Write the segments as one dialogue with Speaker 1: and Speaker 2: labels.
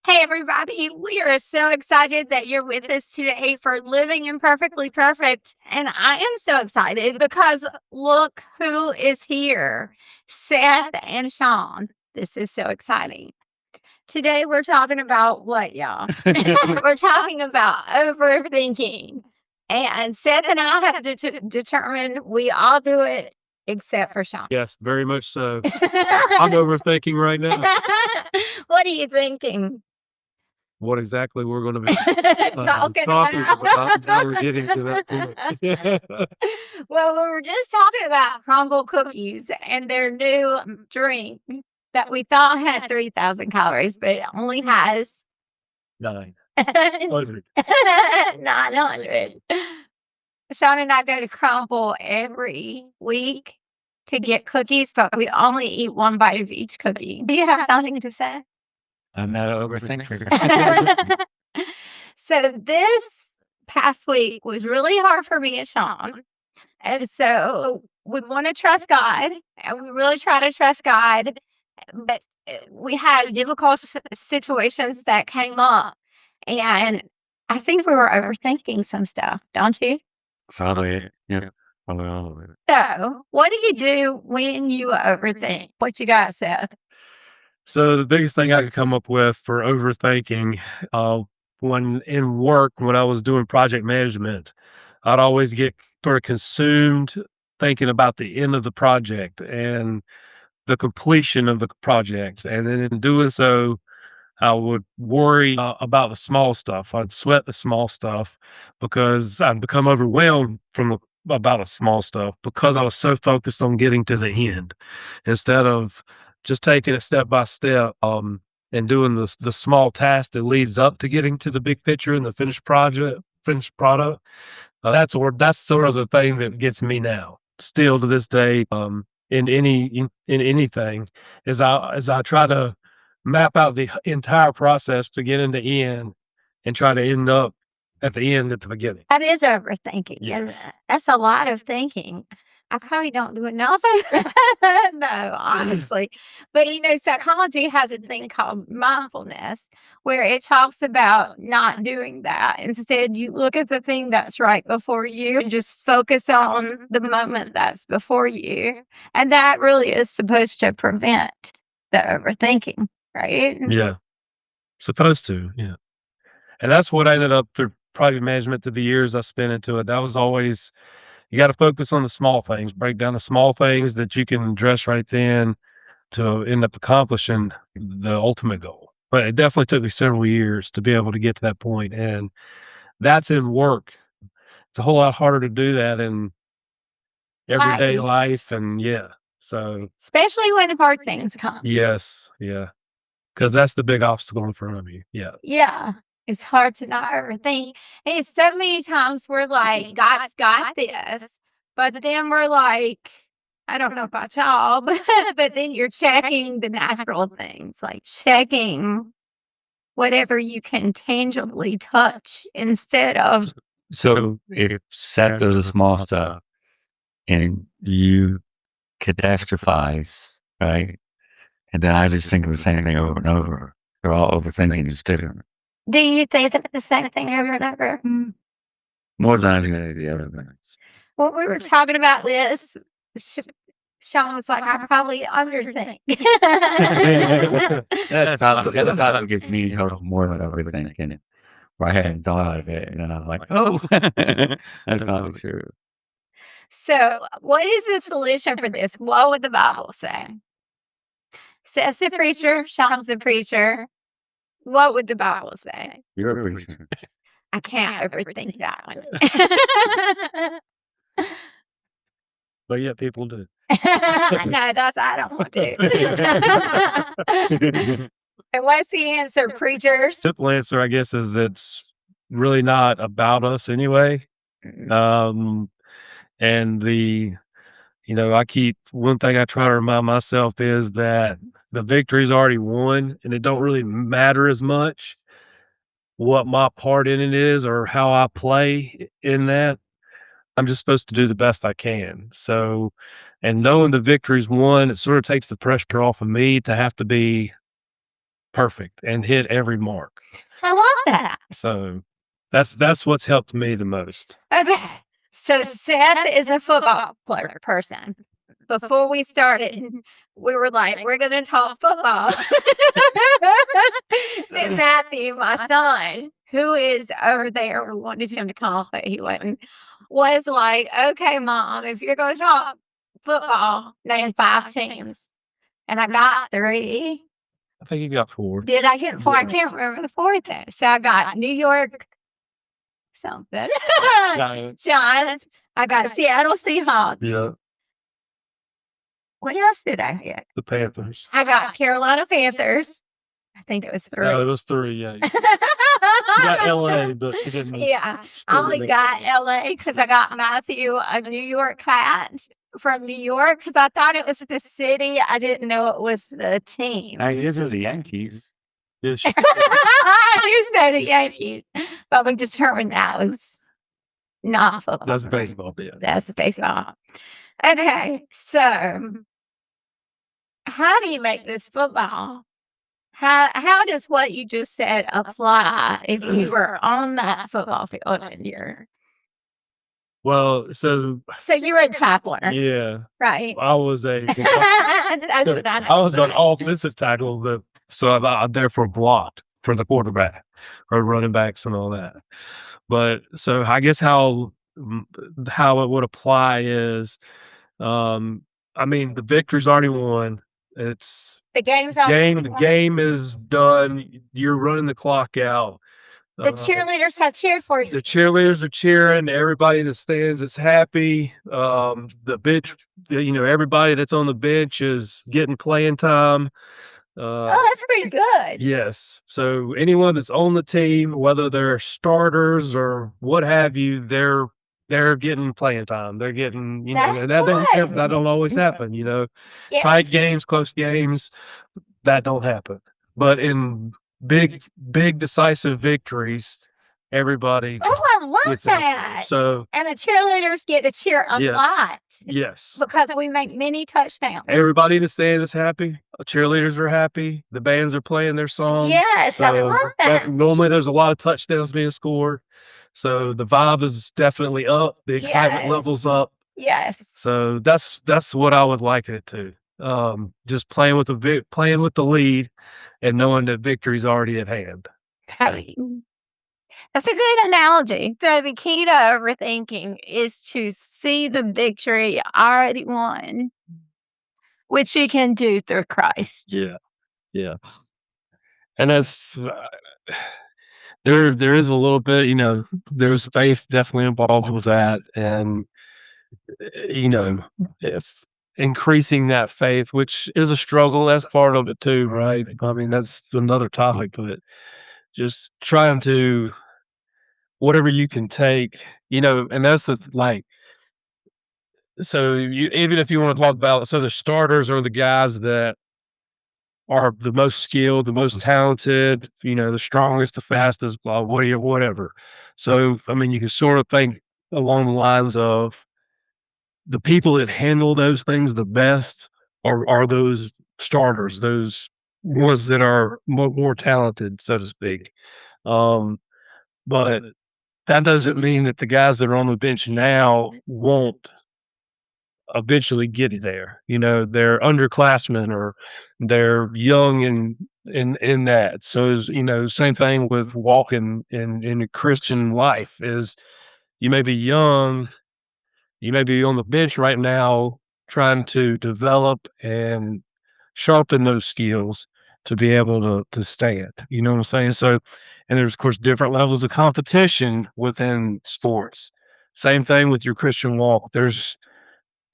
Speaker 1: Hey, everybody. We are so excited that you're with us today for Living Imperfectly Perfect. And I am so excited because look who is here, Seth and Sean. This is so exciting. Today, we're talking about what, y'all? We're talking about overthinking. And Seth and I have determined we all do it except for Sean.
Speaker 2: Yes, very much so. I'm overthinking right now
Speaker 1: What are you thinking?
Speaker 2: what exactly we're going to be
Speaker 1: Talking
Speaker 2: talking
Speaker 1: about.
Speaker 2: about. Now we're getting to that point.
Speaker 1: Well, we were just talking about crumble cookies and their new drink that we thought had 3,000 calories, but it only has
Speaker 2: 900.
Speaker 1: 900. Sean and I go to Crumble every week to get cookies, but we only eat one bite of each cookie. Do you have something to say?
Speaker 3: I'm not an overthinker.
Speaker 1: So this past week was really hard for me and Sean. And so we want to trust God, and we really try to trust God. But we had difficult situations that came up. And I think we were overthinking some stuff, don't you?
Speaker 3: Probably, yeah. Probably all of it.
Speaker 1: So what do you do when you overthink? What you got, Seth?
Speaker 2: So the biggest thing I could come up with for overthinking, when in work, when I was doing project management, I'd always get sort of consumed thinking about the end of the project and the completion of the project. And then in doing so, I would worry about the small stuff. I'd sweat the small stuff because I'd become overwhelmed about the small stuff because I was so focused on getting to the end instead of just taking it step by step and doing the small task that leads up to getting to the big picture and the finished product. That's sort of the thing that gets me now, still to this day. In anything, as I try to map out the entire process beginning to end and try to end up at the end at the beginning.
Speaker 1: That is overthinking.
Speaker 2: Yes.
Speaker 1: That's a lot of thinking. I probably don't do enough. No, honestly. But psychology has a thing called mindfulness where it talks about not doing that. Instead, you look at the thing that's right before you and just focus on the moment that's before you. And that really is supposed to prevent the overthinking, right?
Speaker 2: Yeah. Supposed to, yeah. And that's what I ended up through project management through the years I spent into it. That was always, you got to focus on the small things, break down the small things that you can address right then to end up accomplishing the ultimate goal. But it definitely took me several years to be able to get to that point. And that's in work. It's a whole lot harder to do that in everyday life. And yeah. So
Speaker 1: especially when hard things come.
Speaker 2: yes. Yeah. Because that's the big obstacle in front of you. Yeah.
Speaker 1: Yeah. It's hard to not overthink. And so many times we're like, God's got this. But then we're like, I don't know about y'all, but then you're checking the natural things, like checking whatever you can tangibly touch instead of.
Speaker 3: So if Seth does the small stuff and you catastrophize, right? And then I just think of the same thing over and over. They're all overthinking, just different.
Speaker 1: Do you think of the same thing over and over?
Speaker 3: More than I do any of the other things.
Speaker 1: When we were talking about this, Sean was like, I probably underthink.
Speaker 3: That's probably gives me more than overthinking. I hadn't thought of it, and then I'm like, oh, that's probably true.
Speaker 1: So, what is the solution for this? What would the Bible say? Seth's a preacher, Sean's a preacher. What would the Bible say?
Speaker 3: You're a preacher.
Speaker 1: I can't overthink that one.
Speaker 2: But yeah, people do.
Speaker 1: No, I don't want to. And what's the answer, preachers?
Speaker 2: Simple answer, I guess, is it's really not about us anyway. And one thing I try to remind myself is that the victory's already won and it don't really matter as much what my part in it is or how I play in that. I'm just supposed to do the best I can. So, and knowing the victory's won, it sort of takes the pressure off of me to have to be perfect and hit every mark.
Speaker 1: I love that.
Speaker 2: So that's what's helped me the most.
Speaker 1: Okay. So Seth is a football player person. Before we started, we were like, we're going to talk football. Then Matthew, my son, who is over there, we wanted him to come, but he wouldn't, was like, okay, Mom, if you're going to talk football, name 5 teams. And I got 3.
Speaker 2: I think you got 4.
Speaker 1: Did I get 4? I can't remember the 4th though. So I got New York something. Giants. I got Seattle Seahawks.
Speaker 2: Yeah.
Speaker 1: What else did I get?
Speaker 2: The Panthers.
Speaker 1: I got Carolina Panthers. I think it was 3.
Speaker 2: No, it was 3, yeah. She got LA, but she didn't.
Speaker 1: Yeah. I only got LA because I got Matthew a New York hat from New York because I thought it was the city. I didn't know it was the team.
Speaker 3: This is the Yankees.
Speaker 2: Yes.
Speaker 1: You said the Yankees. But we determined that was not football.
Speaker 2: That's baseball, yeah.
Speaker 1: That's baseball. Okay, so how do you make this football? How does what you just said apply if you were on that football field and you're
Speaker 2: Well, so
Speaker 1: you're a tackler,
Speaker 2: yeah,
Speaker 1: right?
Speaker 2: I was
Speaker 1: That's what I know.
Speaker 2: I was an offensive tackle, so I'm there for block for the quarterback or running backs and all that. But so I guess how it would apply is, I mean, the victory's already won. It's
Speaker 1: The game's
Speaker 2: the game is done. You're running the clock out.
Speaker 1: The cheerleaders have cheered for you.
Speaker 2: The cheerleaders are cheering. Everybody in the stands is happy. The bench, everybody that's on the bench is getting playing time.
Speaker 1: That's pretty good.
Speaker 2: Yes. So anyone that's on the team, whether they're starters or what have you, they're getting playing time. They're getting,
Speaker 1: That's
Speaker 2: that don't always happen.
Speaker 1: Yeah.
Speaker 2: Tight games, close games, that don't happen. But in big decisive victories, everybody
Speaker 1: I love
Speaker 2: gets it.
Speaker 1: that.
Speaker 2: So
Speaker 1: And the cheerleaders get to cheer a lot
Speaker 2: yes,
Speaker 1: because we make many touchdowns.
Speaker 2: everybody in the stands is happy. Cheerleaders are happy. The bands are playing their songs.
Speaker 1: Yes, I love that.
Speaker 2: Normally, there's a lot of touchdowns being scored, so the vibe is definitely up. The excitement
Speaker 1: Yes.
Speaker 2: level's up.
Speaker 1: Yes.
Speaker 2: So that's what I would liken it to. Just playing with the lead, and knowing that victory's already at hand.
Speaker 1: That's a good analogy. So the key to overthinking is to see the victory already won, which you can do through Christ.
Speaker 2: Yeah. And that's there is a little bit, there's faith definitely involved with that, and if increasing that faith, which is a struggle, that's part of it too, right? I mean, that's another topic, but just trying to whatever you can take, and that's so even if you want to talk about, so the starters are the guys that are the most skilled, the most talented, the strongest, the fastest, blah, whatever. So, I mean, you can sort of think along the lines of the people that handle those things the best are those starters, those ones that are more talented, so to speak. But that doesn't mean that the guys that are on the bench now won't eventually get there. They're underclassmen or they're young in that. So, same thing with walking in a Christian life is you may be young, you may be on the bench right now trying to develop and sharpen those skills to be able to stand. You know what I'm saying? So, and there's of course different levels of competition within sports. Same thing with your Christian walk. There's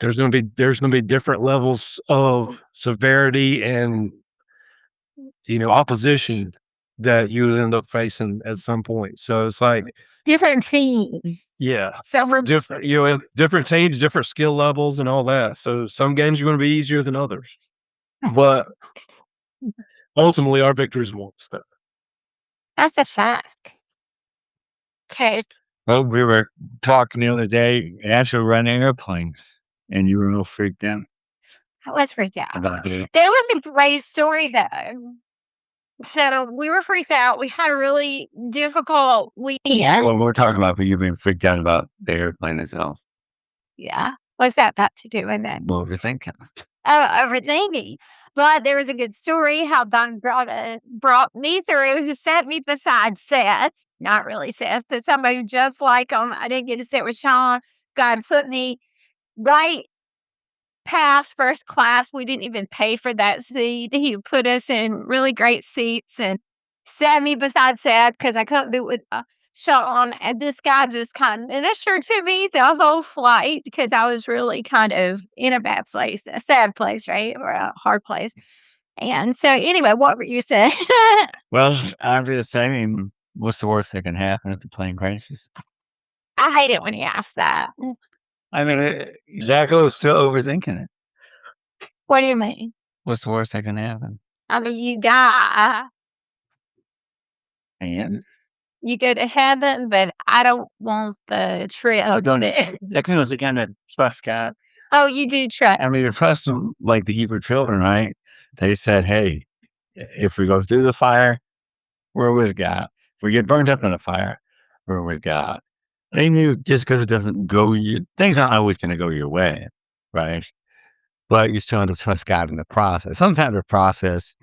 Speaker 2: going to be different levels of severity and opposition that you would end up facing at some point. So it's like
Speaker 1: Different teams.
Speaker 2: yeah,
Speaker 1: So we're
Speaker 2: different different teams, different skill levels, and all that. So some games are going to be easier than others, but ultimately our victories won stuff.
Speaker 1: That's a fact. Okay.
Speaker 3: Well, we were talking the other day, actually running airplanes, and you were a little freaked out
Speaker 1: I was freaked out.
Speaker 3: about it.
Speaker 1: There was a great story though. So we were freaked out. We had a really difficult weekend.
Speaker 3: Well, we're talking about you being freaked out about the airplane itself.
Speaker 1: Yeah. What's that got to do with it?
Speaker 3: Overthinking.
Speaker 1: Oh, overthinking. But there was a good story how Don brought me through, who sat me beside Seth. Not really Seth, but somebody just like him. I didn't get to sit with Sean. God put me right past first class. We didn't even pay for that seat. He put us in really great seats and sat me beside Seth because I couldn't be with Sean. And this guy just kind of ministered to me the whole flight because I was really kind of in a bad place, a sad place, right? Or a hard place. And so, anyway, what were you saying?
Speaker 3: Well, I'm just saying, what's the worst that can happen if the plane crashes?
Speaker 1: I hate it when he asks that.
Speaker 3: I mean, that goes to overthinking it.
Speaker 1: What do you mean?
Speaker 3: What's the worst that can happen?
Speaker 1: I mean, you die.
Speaker 3: And
Speaker 1: You go to heaven, but I don't want the trip.
Speaker 3: don't it? That kind of the kind of trust God.
Speaker 1: Oh, you do trust.
Speaker 3: I mean, you trust them like the Hebrew children, right? They said, "Hey, if we go through the fire, we're with God. If we get burned up in the fire, we're with God." They knew just because it doesn't go, things aren't always going to go your way, right? But you still have to trust God in the process. Sometimes the process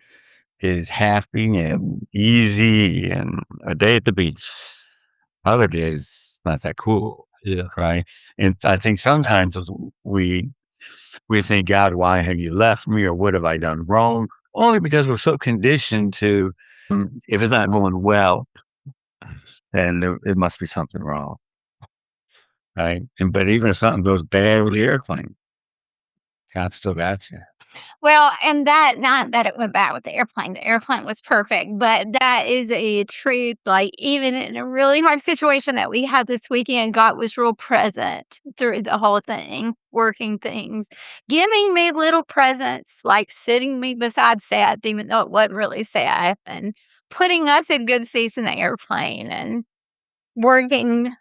Speaker 3: is happy and easy and a day at the beach. Other days, not that cool.
Speaker 2: Yeah.
Speaker 3: Right. And I think sometimes we think, God, why have you left me or what have I done wrong? Only because we're so conditioned to, if it's not going well, then it must be something wrong. Right. But even if something goes bad with the airplane, God still got you.
Speaker 1: Well, and that, not that it went bad with the airplane was perfect, but that is a truth. Like, even in a really hard situation that we had this weekend, God was real present through the whole thing, working things, giving me little presents, like sitting me beside Seth, even though it wasn't really Seth, and putting us in good seats in the airplane and working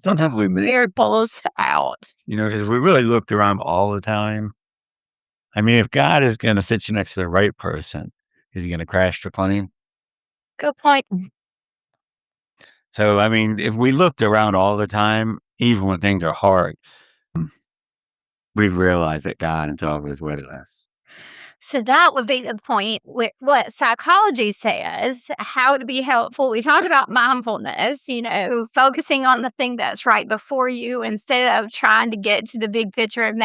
Speaker 3: Sometimes we
Speaker 1: miracles out.
Speaker 3: because we really looked around all the time. I mean, if God is going to sit you next to the right person, is he going to crash the plane?
Speaker 1: Good point.
Speaker 3: So, I mean, if we looked around all the time, even when things are hard, we've realized that God is always with us.
Speaker 1: So that would be the point with what psychology says, how to be helpful. We talked about mindfulness, focusing on the thing that's right before you instead of trying to get to the big picture and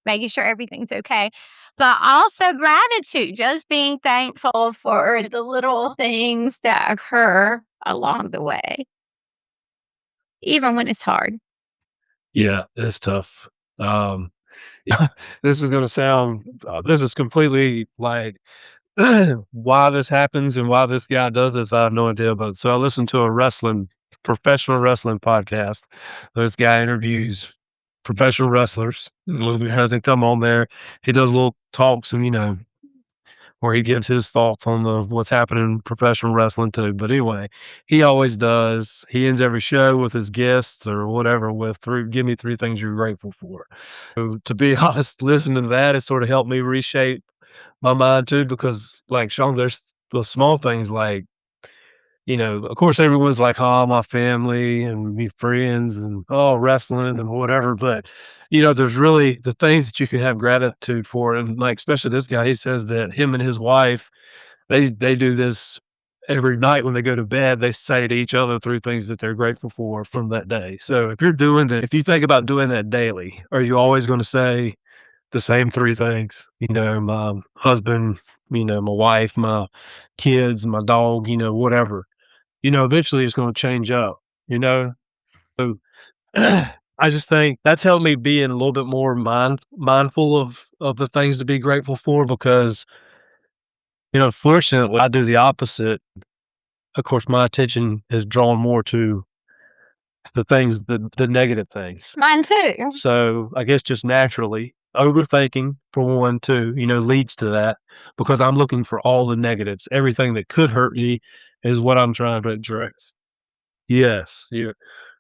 Speaker 1: making sure everything's okay. But also gratitude, just being thankful for the little things that occur along the way, even when it's hard.
Speaker 2: Yeah, it's tough. This is going to sound, this is completely like why this happens and why this guy does this. I have no idea. But so I listened to a professional wrestling podcast. This guy interviews professional wrestlers. He hasn't come on there. He does little talks and, where he gives his thoughts on what's happening in professional wrestling too. But anyway, he always does. He ends every show with his guests or whatever with give me 3 things you're grateful for. So, to be honest, listening to that has sort of helped me reshape my mind too, because like Sean, there's the small things like, of course everyone's like, oh, my family and me friends and wrestling and whatever. But, there's really the things that you can have gratitude for. And like, especially this guy, he says that him and his wife, they do this every night when they go to bed. They say to each other 3 things that they're grateful for from that day. So if if you think about doing that daily, are you always going to say the same 3 things? My husband, my wife, my kids, my dog, whatever. Eventually it's going to change up, So I just think that's helped me being a little bit more mindful of the things to be grateful for because, unfortunately, I do the opposite. Of course, my attention is drawn more to the negative things.
Speaker 1: Mine too.
Speaker 2: So I guess just naturally, overthinking for one, too, leads to that because I'm looking for all the negatives. Everything that could hurt me is what I'm trying to address. Yes. Yeah.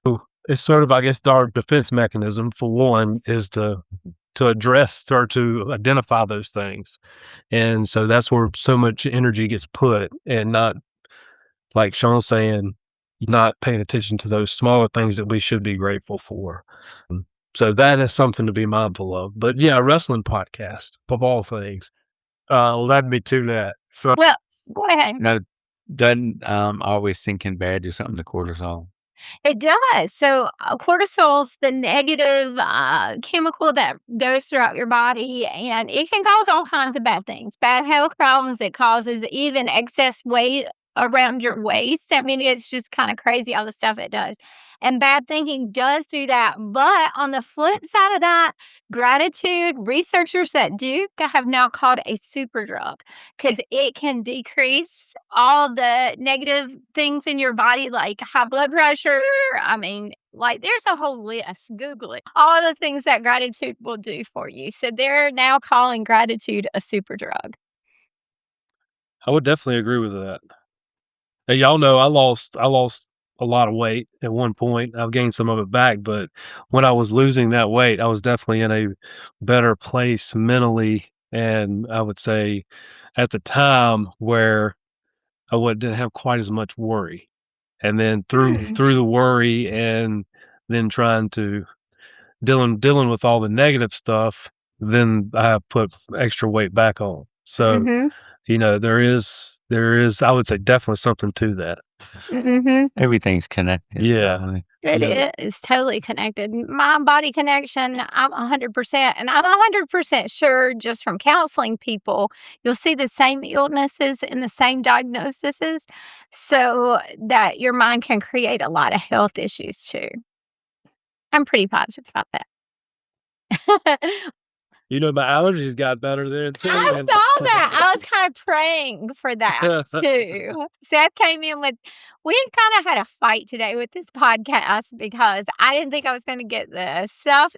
Speaker 2: So it's sort of, I guess, our defense mechanism for one is to address or to identify those things. And so that's where so much energy gets put, and not, like Sean's saying, not paying attention to those smaller things that we should be grateful for. So that is something to be mindful of. But yeah, a wrestling podcast of all things led me to that. So
Speaker 1: Well, go ahead.
Speaker 3: No, doesn't always thinking bad do something to cortisol?
Speaker 1: It does. So cortisol's the negative chemical that goes throughout your body, and it can cause all kinds of bad things, bad health problems. It causes even excess weight around your waist. I mean, it's just kind of crazy all the stuff it does. And bad thinking does do that. But on the flip side of that, gratitude, researchers at Duke have now called a super drug, because it can decrease all the negative things in your body, like high blood pressure. I mean, like, there's a whole list. Google it. All the things that gratitude will do for you. So they're now calling gratitude a super drug.
Speaker 2: I would definitely agree with that. And y'all know I lost a lot of weight at one point. I've gained some of it back, but when I was losing that weight, I was definitely in a better place mentally, and I would say at the time where didn't have quite as much worry. And then through the worry, and then trying to dealing with all the negative stuff, then I put extra weight back on. So there is I would say definitely something to that.
Speaker 3: Everything's connected.
Speaker 2: Yeah.
Speaker 1: It is totally connected. Mind-body connection, I'm 100%. And I'm 100% sure, just from counseling people, you'll see the same illnesses and the same diagnoses, so that your mind can create a lot of health issues too. I'm pretty positive about that.
Speaker 2: My allergies got better there too.
Speaker 1: I saw that. I was kind of praying for that too. Seth came in with, we had kind of had a fight today with this podcast, because I didn't think I was going to get the stuff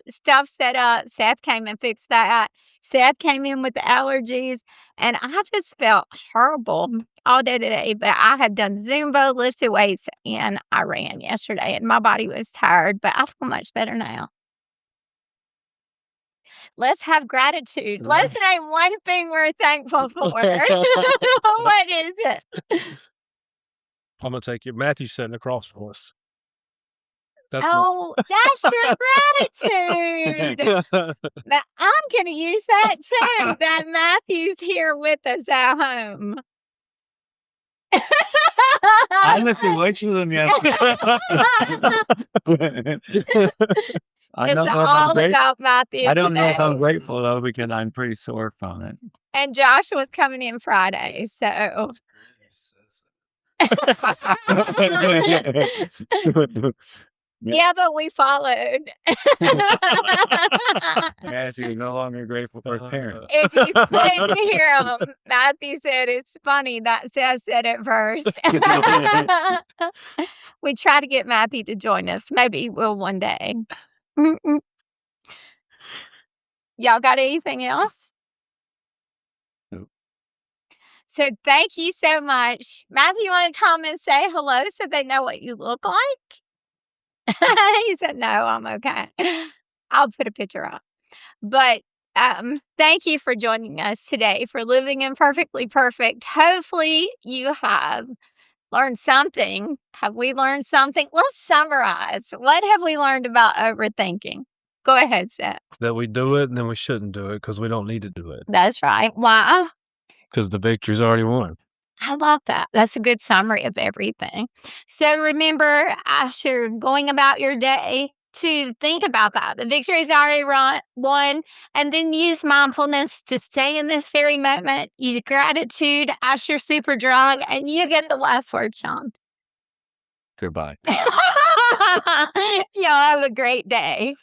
Speaker 1: set up. Seth came and fixed that. Seth came in with the allergies, and I just felt horrible all day today. But I had done Zumba, lifted weights, and I ran yesterday, and my body was tired, but I feel much better now. Let's have gratitude. Let's name one thing we're thankful for. What is it?
Speaker 2: I'm going to take you. Matthew's sitting across from us.
Speaker 1: That's your gratitude. Now, I'm going to use that too, that Matthew's here with us at home.
Speaker 3: I lifted weights with him yesterday.
Speaker 1: It's all about Matthew.
Speaker 3: I don't know if I'm grateful though, because I'm pretty sore from it.
Speaker 1: And Josh was coming in Friday, so. Yeah, but we followed.
Speaker 3: Matthew's no longer grateful for his parents.
Speaker 1: If you couldn't hear him, Matthew said, it's funny that Seth said it first. We try to get Matthew to join us. Maybe we'll one day. Y'all got anything else?
Speaker 3: Nope.
Speaker 1: So thank you so much. Matthew, you want to come and say hello so they know what you look like? He said, no, I'm okay. I'll put a picture up. But thank you for joining us today for Living Imperfectly Perfect. Hopefully you have learned something. Have we learned something? Let's summarize. What have we learned about overthinking? Go ahead, Seth.
Speaker 2: That we do it, and then we shouldn't do it because we don't need to do it.
Speaker 1: That's right. Why?
Speaker 2: Because the victory's already won.
Speaker 1: I love that. That's a good summary of everything. So remember, as you're going about your day, to think about that. The victory's already won. And then use mindfulness to stay in this very moment. Use gratitude as your super drug. And you get the last word, Sean.
Speaker 3: Goodbye.
Speaker 1: Y'all have a great day.